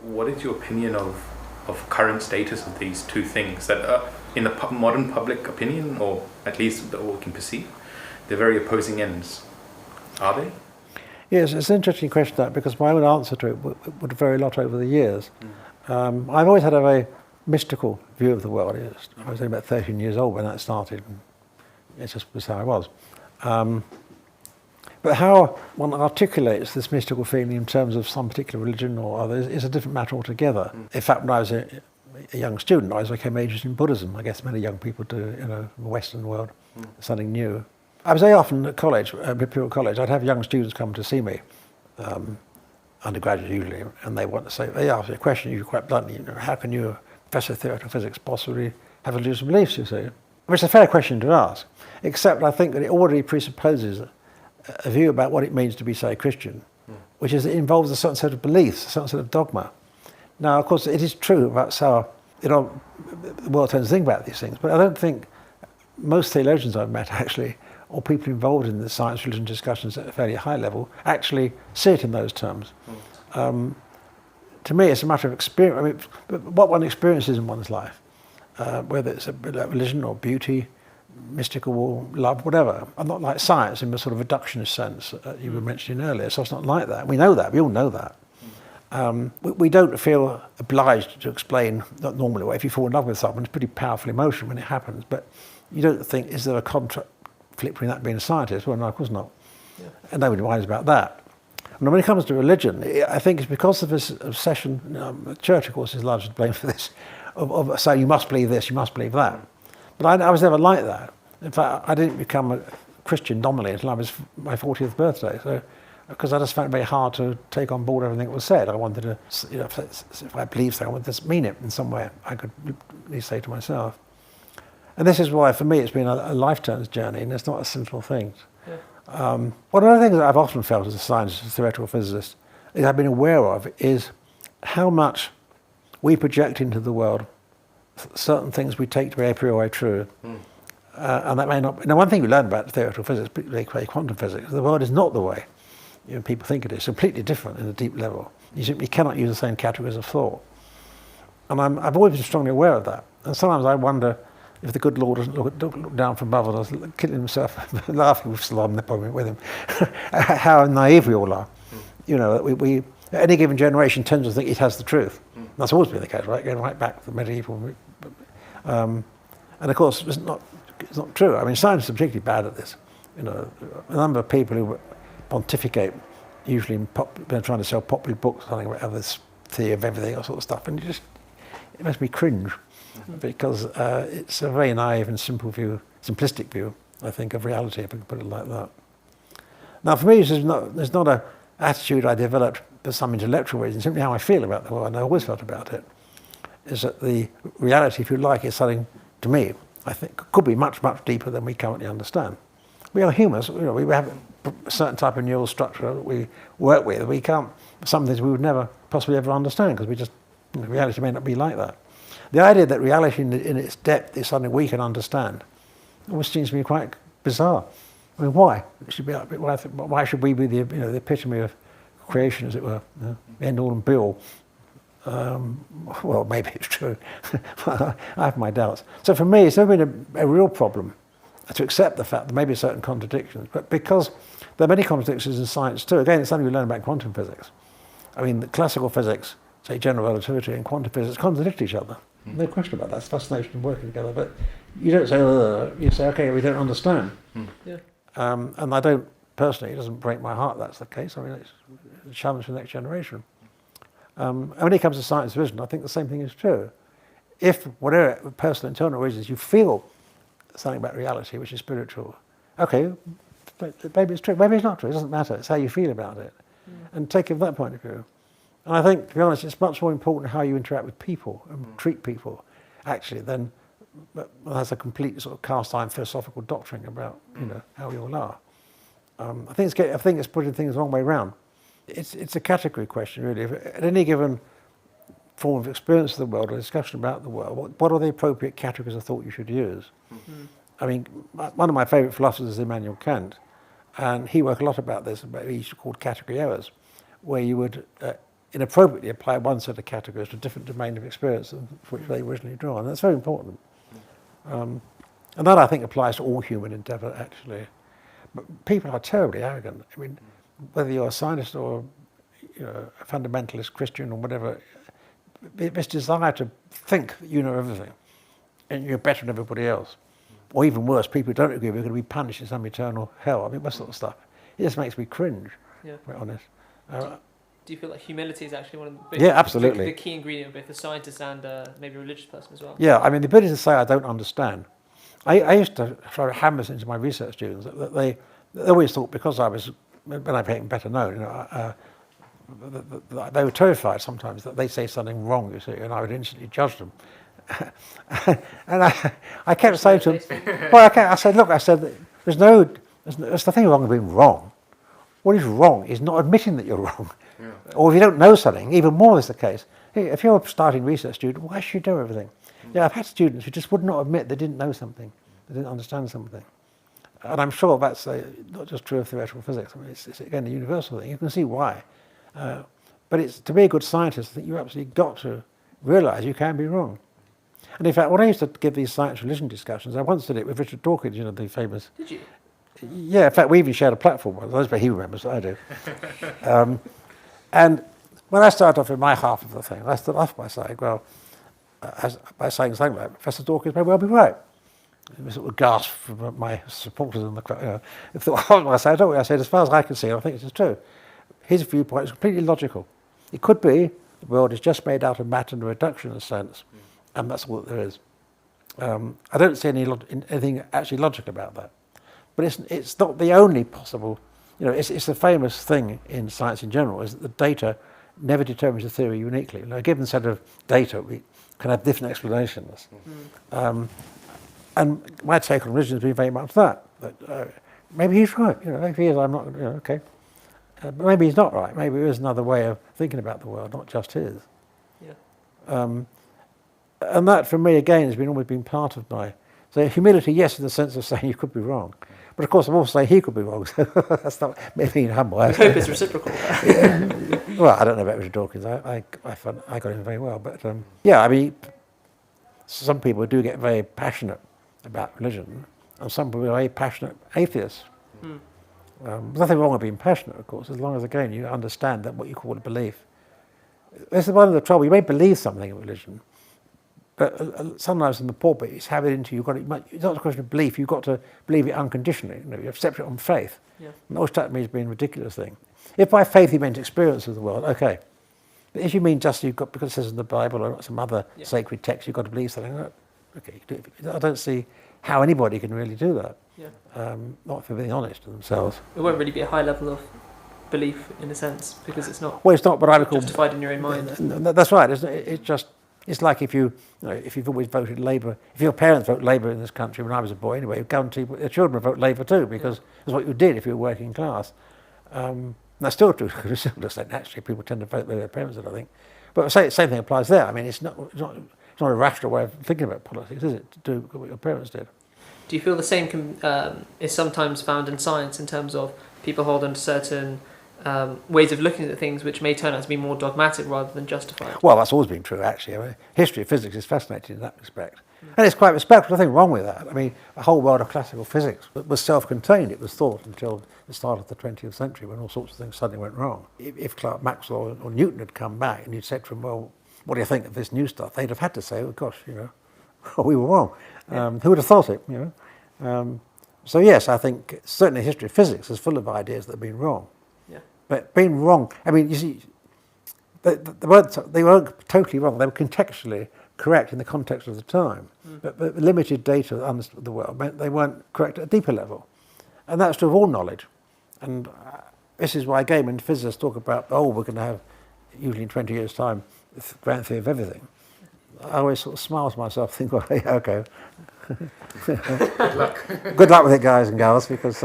what is your opinion of current status of these two things that in the modern public opinion, or at least that we can perceive, they're very opposing ends? Are they? Yes, it's an interesting question, that, because my own answer to it would vary a lot over the years. I've always had a very mystical view of the world. I was only about 13 years old when that started. It just was how I was. But how one articulates this mystical feeling in terms of some particular religion or other is a different matter altogether. In fact, when I was a young student, I became interested in Buddhism. I guess many young people do, in the Western world, something new. I was very often at college, Imperial College. I'd have young students come to see me, undergraduates usually, and they want to say, they ask me a question, usually quite bluntly, how can you, a professor of theoretical physics, possibly have religious beliefs, you see? Which is a fair question to ask, except I think that it already presupposes a view about what it means to be, say, Christian, which is it involves a certain set of beliefs, a certain set of dogma. Now, of course, it is true about how the world tends to think about these things, but I don't think most theologians I've met actually, or people involved in the science religion discussions at a fairly high level, actually see it in those terms. To me, it's a matter of experience. I mean, what one experiences in one's life, whether it's a religion or beauty, mystical love, whatever. I'm not like science in the sort of reductionist sense that you were mentioning earlier, so it's not like that. We know that, we all know that. We don't feel obliged to explain, not normally, if you fall in love with someone, it's a pretty powerful emotion when it happens, but you don't think, is there a conflict between that being a scientist? Well, no, of course not. Yeah. And nobody minds about that. And when it comes to religion, I think it's because of this obsession, the church, of course, is largely to blame for this, of saying you must believe this, you must believe that. But I was never like that. In fact, I didn't become a Christian nominally until I was my 40th birthday. So, because I just found it very hard to take on board everything that was said. I wanted to, if I believed something, I wanted to mean it in some way. I could at least say to myself. And this is why, for me, it's been a lifetime's journey, and it's not a simple thing. Yeah. One of the things that I've often felt as a scientist, as a theoretical physicist, is I've been aware of is how much we project into the world certain things we take to be a priori true. And that may not... Now, one thing we learn about theoretical physics, particularly quantum physics, the world is not the way people think it is. It's completely different in a deep level. You simply cannot use the same categories of thought. And I've always been strongly aware of that. And sometimes I wonder if the good Lord doesn't look down from above and is killing himself, laughing with Salam with him, how naive we all are. That we at any given generation tends to think it has the truth. That's always been the case, right? Going right back to the medieval. And of course, it's not true. I mean, scientists are particularly bad at this. A number of people who pontificate, usually trying to sell popular books, something about this theory of everything, that sort of stuff, and it makes me cringe. Because it's a very naive and simplistic view, I think, of reality, if I can put it like that. Now, for me, there's not an attitude I developed for some intellectual reason, simply how I feel about the world, and I always felt about it, is that the reality, if you like, is something, to me, I think, could be much, much deeper than we currently understand. We are humans, we have a certain type of neural structure that we work with. We can't, some things we would never possibly ever understand, because reality may not be like that. The idea that reality in its depth is something we can understand always seems to me quite bizarre. I mean, why? It should be. Why should we be the epitome of creation, as it were, end all and be all? Well, maybe it's true. I have my doubts. So for me, it's never been a real problem to accept the fact that maybe certain contradictions, but because there are many contradictions in science too. Again, it's something we learn about quantum physics. I mean, the classical physics, say general relativity, and quantum physics contradict each other. No question about that. It's fascination of working together. But you don't say, you say, okay, we don't understand. Yeah. And I don't, personally, it doesn't break my heart that's the case. I mean, it's a challenge for the next generation. And when it comes to science vision, I think the same thing is true. If, whatever personal internal reasons, you feel something about reality which is spiritual, okay, maybe it's true, maybe it's not true, it doesn't matter. It's how you feel about it. And take it from that point of view. And I think, to be honest, it's much more important how you interact with people and treat people, actually, than has a complete sort of cast-iron philosophical doctrine about, how we all are. I think it's putting things the wrong way around. It's a category question, really. At any given form of experience of the world or discussion about the world, what are the appropriate categories of thought you should use? I mean, one of my favourite philosophers is Immanuel Kant, and he worked a lot about this, he used to call category errors, where you would inappropriately apply one set of categories to a different domain of experience than which they originally draw, and that's very important. And that, I think, applies to all human endeavour, actually. But people are terribly arrogant. I mean, whether you're a scientist or a fundamentalist Christian or whatever, this desire to think that you know everything and you're better than everybody else. Or even worse, people who don't agree with you are going to be punished in some eternal hell. I mean, that sort of stuff. It just makes me cringe, to be honest. Do you feel like humility is actually one of the absolutely. The key ingredient of both a scientist and maybe a religious person as well? Yeah, I mean, the ability to say I don't understand. I used to try to hammer this into my research students that they always thought because I was, when I became better known, they were terrified sometimes that they'd say something wrong, you see, and I would instantly judge them. And I kept saying to them, I said, there's nothing wrong with being wrong. What is wrong is not admitting that you're wrong. Yeah. Or if you don't know something, even more is the case. If you're a starting research student, why should you know everything? Yeah, I've had students who just would not admit they didn't know something, they didn't understand something. And I'm sure that's not just true of theoretical physics. I mean, it's again a universal thing. You can see why. But to be a good scientist, I think you've absolutely got to realise you can be wrong. And in fact, when I used to give these science-religion discussions, I once did it with Richard Dawkins, the famous... Did you? Yeah, in fact, we even shared a platform once. That's what he remembers, I do. And when I started off in my half of the thing, I started off by saying, by saying something like, Professor Dawkins may well be right. It was sort of gasp from my supporters in the crowd. I said, as far as I can see, I think it's true. His viewpoint is completely logical. It could be the world is just made out of matter and reduction in a sense, and that's all that there is. I don't see anything actually logical about that. But it's not the only possible, it's the famous thing in science in general, is that the data never determines the theory uniquely. A given set of data, we can have different explanations. And my take on religion has been very much that maybe he's right, if he is, I'm not, okay. But maybe he's not right. Maybe there is another way of thinking about the world, not just his. Yeah. And that, for me, again, has always been part of my... So humility, yes, in the sense of saying you could be wrong. But of course, I'm also saying he could be wrong. So that's not being humble. I hope it's reciprocal. Well, I don't know about Richard Dawkins. I got him very well. But yeah, I mean, some people do get very passionate about religion, and some people are very passionate atheists. There's nothing wrong with being passionate, of course, as long as, again, you understand that what you call a belief. This is one of the trouble. You may believe something in religion, but sometimes in the pulpit, it's have it into you. It's not a question of belief. You've got to believe it unconditionally. You have to separate on faith. Yeah. And that struck me as being a ridiculous thing. If by faith you meant experience of the world, okay. But if you mean just you've got, because it says in the Bible or some other sacred text, you've got to believe something, okay. I don't see how anybody can really do that. Yeah. Not if they're being honest to themselves. It won't really be a high level of belief in a sense, because it's not. Well, it's not, but I would call justified in your own mind. That's right. It's like if you've always voted Labour. If your parents vote Labour in this country, when I was a boy anyway, guaranteed your children would vote Labour too, because that's what you did if you were working class. That's still true to a certain extent. Naturally, people tend to vote their parents, I think. But the same thing applies there. I mean, it's not a rational way of thinking about politics, is it? To do what your parents did. Do you feel the same is sometimes found in science in terms of people hold on to certain ways of looking at things which may turn out to be more dogmatic rather than justified? Well, that's always been true, actually. I mean, history of physics is fascinating in that respect. And it's quite respectful. Nothing wrong with that. I mean, the whole world of classical physics was self-contained, it was thought, until the start of the 20th century, when all sorts of things suddenly went wrong. If Clerk Maxwell or Newton had come back and you'd said to them, well, what do you think of this new stuff? They'd have had to say, oh, gosh, we were wrong. Who would have thought it, So yes, I think certainly the history of physics is full of ideas that have been wrong. Yeah. But being wrong, I mean, you see, they weren't totally wrong. They were contextually correct in the context of the time. But limited data that understood the world meant they weren't correct at a deeper level. And that's true of all knowledge. And this is why, again, when physicists talk about, we're going to have, usually in 20 years' time, the grand theory of everything, I always sort of smile to myself, think, well, yeah, okay. Good luck. Good luck with it, guys and girls, because